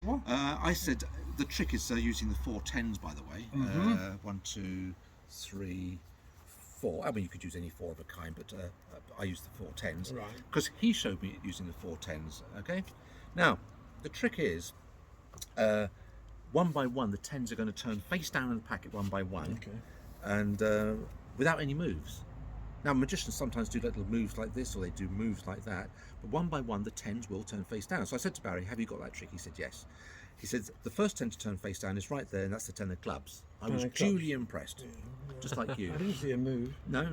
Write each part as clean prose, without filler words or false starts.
What? I said the trick is using the 4 tens, by the way. 1, 2, 3, 4. I mean, you could use any 4 of a kind, but I use the 4 tens. Right. Because he showed me using the 4 tens, okay? Now, the trick is, one by one, the tens are going to turn face down in the packet one by one, Okay. and without any moves. Now, magicians sometimes do little moves like this, or they do moves like that, but one by one, the tens will turn face down. So I said to Barry, have you got that trick? He said, yes. He said, the first 10 to turn face down is right there, and that's the 10 of clubs. I was 10 of clubs. duly impressed, just like you. I didn't see a move. No.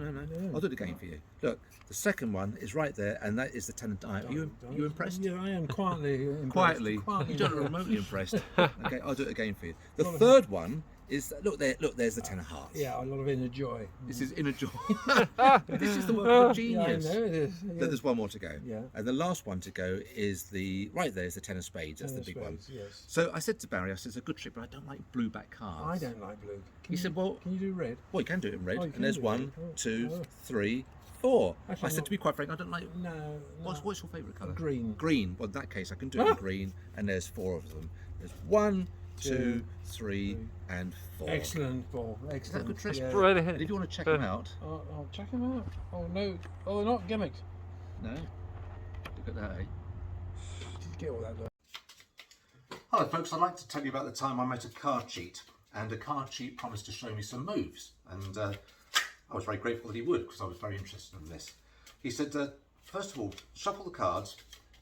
I'll do it again for you. Look, the second one is right there, and that is the 10 of diamonds. Are you impressed? Yeah, I am quietly impressed. Quietly. You don't look remotely impressed. Okay, I'll do it again for you. The third one is, look there, there's the 10 of hearts. Yeah, a lot of inner joy. This is inner joy. This is the work of a genius. Yeah, I know it is. Then there's one more to go. Yeah. And the last one to go is right there is the 10 of spades. That's 10 the of big one. spades, yes. So I said to Barry, I said, it's a good trick, but I don't like blue back cards. I don't like blue. He said, well, Can you do red? well, you can do it in red. Oh, you can And there's do 1, red. Oh, 2, oh. 3, 4. Actually, I said, not- to be quite frank, I don't like. No. What's your favourite colour? Green. Green. Well, in that case, I can do it in green, and there's 4 of them. There's 1, 2, 3, and 4. Excellent ball. Excellent. Is that a good trick? Yeah. Right And ahead. if you want to check them out, I'll check them out. Oh no. Oh, they're not gimmicks. no. Look at that, eh? Did get all that done. Hello folks, I'd like to tell you about the time I met a card cheat, and a card cheat promised to show me some moves, and I was very grateful that he would, because I was very interested in this. He said, first of all, shuffle the cards,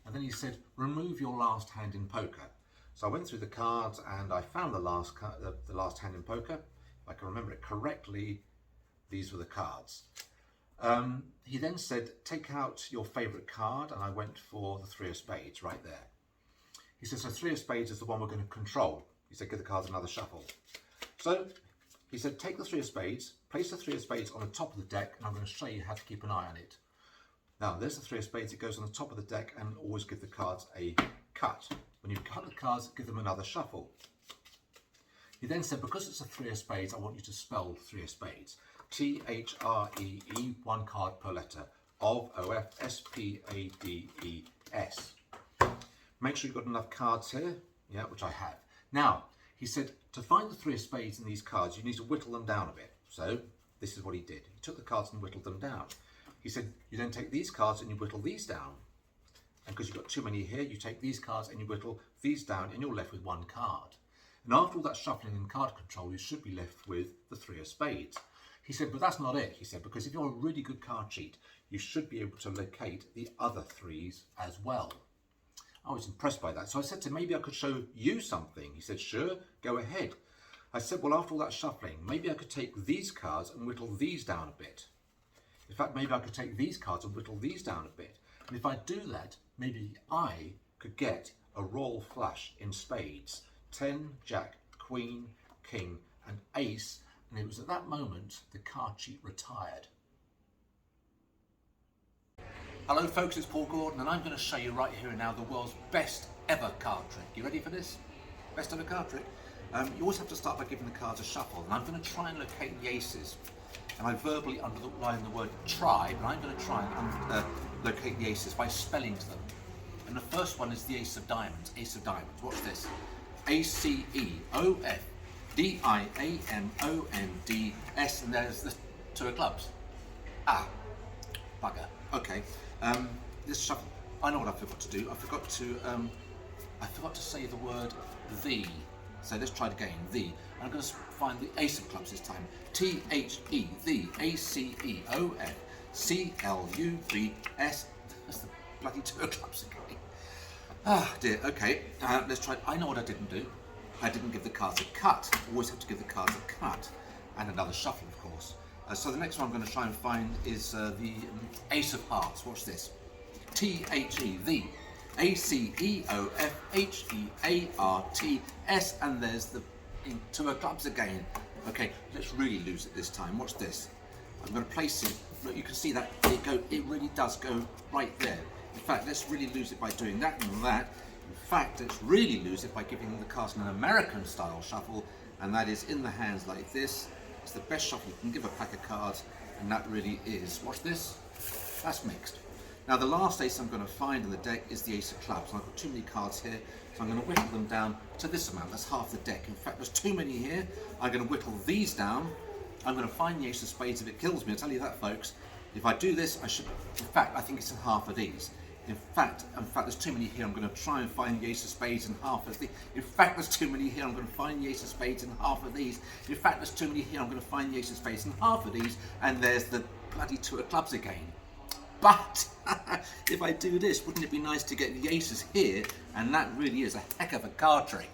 and then he said, remove your last hand in poker. So I went through the cards and I found the last hand in poker. If I can remember it correctly, these were the cards. He then said, take out your favourite card, and I went for the 3 of spades right there. He said, so 3 of spades is the one we're going to control. He said, give the cards another shuffle. So he said, take the 3 of spades, place the 3 of spades on the top of the deck, and I'm going to show you how to keep an eye on it. Now, there's the 3 of spades. It goes on the top of the deck, and always give the cards a cut. When you've cut the cards, give them another shuffle. He then said, because it's a 3 of spades, I want you to spell 3 of spades. T-H-R-E-E, 1 card per letter. Of, O-F, S-P-A-D-E-S. Make sure you've got enough cards here. Yeah, which I have. Now, he said, to find the 3 of spades in these cards, you need to whittle them down a bit. So, this is what he did. He took the cards and whittled them down. He said, you then take these cards and you whittle these down. And because you've got too many here, you take these cards and you whittle these down, and you're left with 1 card. And after all that shuffling and card control, you should be left with the 3 of spades. He said, but that's not it. He said, because if you're a really good card cheat, you should be able to locate the other 3s as well. I was impressed by that. So I said to him, maybe I could show you something. He said, sure, go ahead. I said, well, after all that shuffling, maybe I could take these cards and whittle these down a bit. In fact, maybe I could take these cards and whittle these down a bit. And if I do that, maybe I could get a royal flush in spades. 10, Jack, Queen, King, and Ace. And it was at that moment the card cheat retired. Hello folks, it's Paul Gordon, and I'm going to show you right here and now the world's best ever card trick. You ready for this? Best ever card trick? You always have to start by giving the cards a shuffle, and I'm going to try and locate the aces. And I verbally underline the word try, but I'm going to try and locate the aces by spelling to them. And the first one is the ace of diamonds. Ace of diamonds. Watch this. A-C-E-O-F-D-I-A-M-O-N-D-S, and there's the 2 of clubs. Ah, bugger. Okay. This shuffle. I know what I forgot to do. I forgot to say the word the. So let's try it again. The. And I'm going to find the ace of clubs this time. T-H-E, the, A-C-E-O-F-C-L-U-B-S. That's the bloody 2 of clubs again. Ah, dear. Okay, let's try it. I know what I didn't do. I didn't give the cards a cut. Always have to give the cards a cut. And another shuffle, of course. So the next one I'm going to try and find is the ace of hearts. Watch this. T-H-E, the, A-C-E-O-F-H-E-A-R-T-S, and there's the 2 of clubs again. Okay, let's really lose it this time. Watch this. I'm going to place it. Look, you can see that it really does go right there. In fact, let's really lose it by doing that and that. In fact, let's really lose it by giving the cards an American style shuffle, and that is in the hands like this. It's the best shuffle you can give a pack of cards, and that really is. Watch this. That's mixed. Now the last ace I'm going to find in the deck is the ace of clubs. I've got too many cards here, so I'm going to whittle them down to this amount. That's half the deck. In fact, there's too many here. I'm going to whittle these down. I'm going to find the ace of spades if it kills me. I'll tell you that, folks. If I do this, I should. In fact, I think it's in half of these. In fact, there's too many here. I'm going to try and find the ace of spades in half of these. In fact, there's too many here. I'm going to find the ace of spades in half of these. In fact, there's too many here. I'm going to find the ace of spades in half of these. And there's the bloody two of clubs again. But if I do this, wouldn't it be nice to get the aces here? And that really is a heck of a card trick.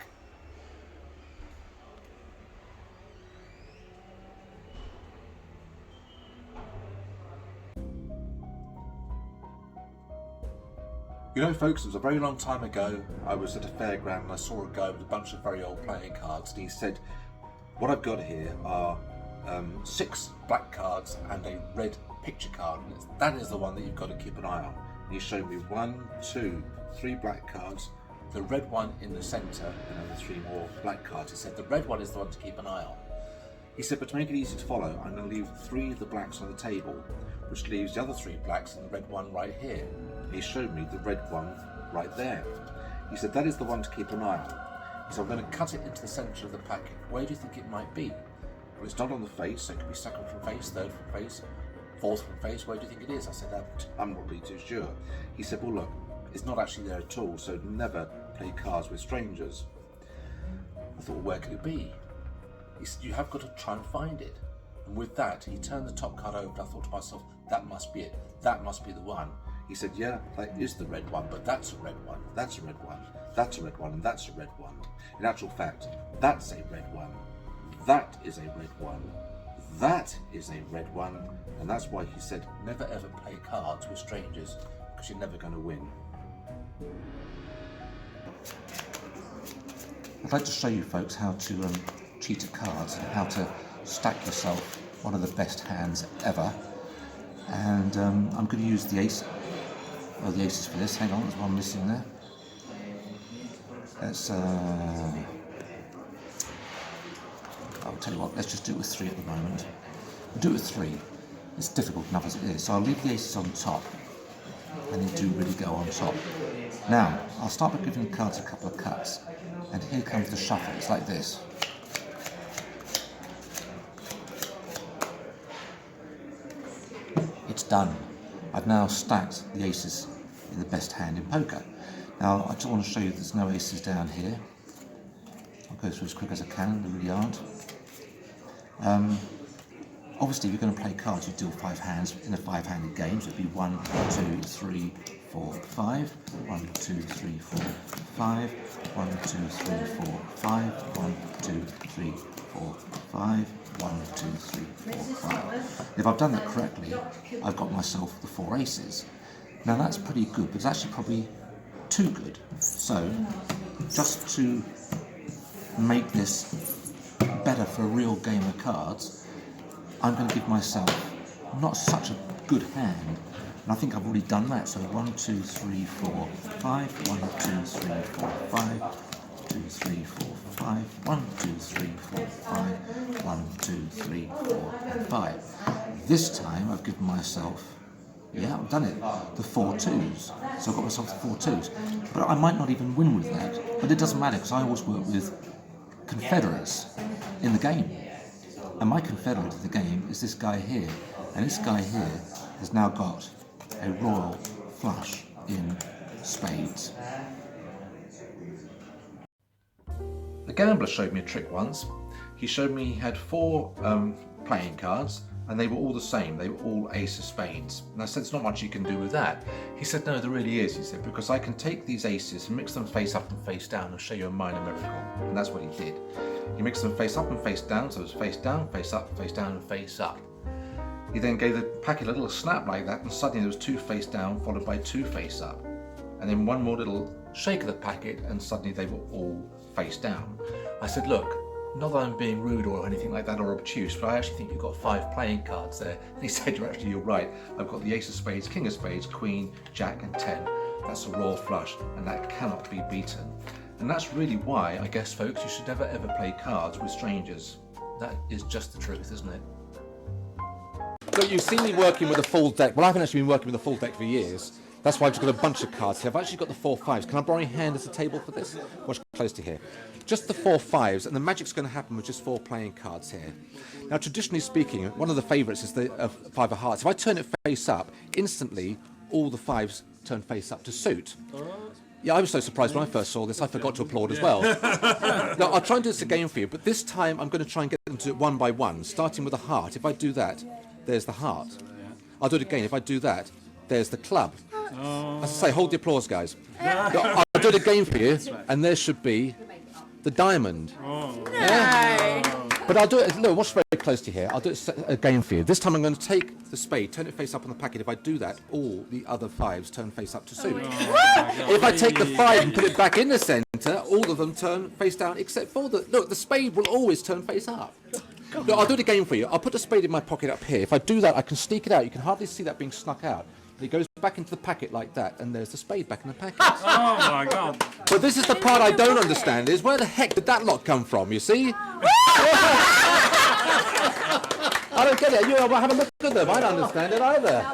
You know, folks, it was a very long time ago. I was at a fairground and I saw a guy with a bunch of very old playing cards, and he said, what I've got here are 6 black cards and a red picture card, and that is the one that you've got to keep an eye on. And he showed me 1, 2, 3 black cards, the red one in the centre, and then 3 more black cards. He said the red one is the one to keep an eye on. He said, but to make it easy to follow, I'm going to leave 3 of the blacks on the table, which leaves the other 3 blacks and the red one right here. He showed me the red one right there. He said, that is the one to keep an eye on. He said, I'm going to cut it into the centre of the packet. Where do you think it might be? Well, it's not on the face, so it could be second from face, third from face, fourth from face. Where do you think it is? I said, I'm not really too sure. He said, well, look, it's not actually there at all, so never play cards with strangers. I thought, well, where could it be? He said, you have got to try and find it. And with that, he turned the top card over, and I thought to myself, that must be it. That must be the one. He said, yeah, that is the red one, but that's a red one, that's a red one, that's a red one, and that's a red one. In actual fact, that's a red one, that is a red one, that is a red one, and that's why he said, never ever play cards with strangers, because you're never going to win. I'd like to show you folks how to cheat at cards and how to stack yourself one of the best hands ever. And I'm going to use the ace, or the aces for this. Hang on, there's one missing there. Let's, I'll tell you what, let's just do it with 3 at the moment. We'll do it with 3. It's difficult enough as it is. So I'll leave the aces on top, and they do really go on top. Now, I'll start by giving the cards a couple of cuts, and here comes the shuffle. It's like this. It's done. I've now stacked the aces in the best hand in poker. Now, I just want to show you there's no aces down here. I'll go through as quick as I can, there really aren't. Obviously, if you're going to play cards, you deal 5 hands in a 5-handed game, so it'd be 1, 2, 3, 4, 5, 1, 2, 3, 4, 5, 1, 2, 3, 4, 5, 1, 2, 3, 4, 5, 1, 2, 3, 4, 5. If I've done that correctly, I've got myself the 4 aces. Now that's pretty good, but it's actually probably too good. So, just to make this better for a real game of cards, I'm going to give myself not such a good hand, and I think I've already done that. So 1, 2, 3, 4, 5, 1, 2, 3, 4, 5, 2, 3, 4, 5, 1, 2, 3, 4, 5, 1, 2, 3, 4, and 5. This time I've given myself, yeah, I've done it, the 4 2s. So I've got myself the 4 2s. But I might not even win with that, but it doesn't matter because I always work with confederates in the game. And my confederate in the game is this guy here. And this guy here has now got a royal flush in spades. The gambler showed me a trick once. He showed me he had 4 playing cards, and they were all the same. They were all ace of spades. And I said, there's not much you can do with that. He said, no, there really is. He said, because I can take these aces and mix them face up and face down and show you a minor miracle. And that's what he did. He mixed them face up and face down, so it was face down, face up, face down, and face up. He then gave the packet a little snap like that, and suddenly there was 2 face down followed by 2 face up. And then one more little shake of the packet, and suddenly they were all face down. I said, look, not that I'm being rude or anything like that or obtuse, but I actually think you've got 5 playing cards there. And he said, you're right. I've got the ace of spades, king of spades, queen, jack, and 10. That's a royal flush, and that cannot be beaten. And that's really why, I guess, folks, you should never ever play cards with strangers. That is just the truth, isn't it? Look, you've seen me working with a full deck. Well, I haven't actually been working with a full deck for years. That's why I've just got a bunch of cards here. I've actually got the 4 5s. Can I borrow your hand as a table for this? Watch close to here. Just the 4 5s, and the magic's going to happen with just 4 playing cards here. Now, traditionally speaking, one of the favourites is the 5 of hearts. If I turn it face up, instantly all the 5s turn face up to suit. Yeah, I was so surprised when I first saw this, I forgot to applaud as well. Now, I'll try and do this again for you, but this time I'm going to try and get them to do it one by one, starting with a heart. If I do that, there's the heart. I'll do it again. If I do that, there's the club. As I say, hold the applause, guys. I'll do it again for you, and there should be the diamond. Yeah? But I'll do it. Look, watch very close to here. I'll do it again for you. This time I'm going to take the spade, turn it face up on the packet. If I do that, all the other 5s turn face up to suit. If I take the 5 and put it back in the centre, all of them turn face down, except for the... Look, the spade will always turn face up. Look, I'll do it again for you. I'll put the spade in my pocket up here. If I do that, I can sneak it out. You can hardly see that being snuck out. It goes back into the packet like that, and there's the spade back in the packet. Oh my God! But this is the part I don't understand, is where the heck did that lot come from, you see? I don't get it. You have a look at them. I don't understand it either.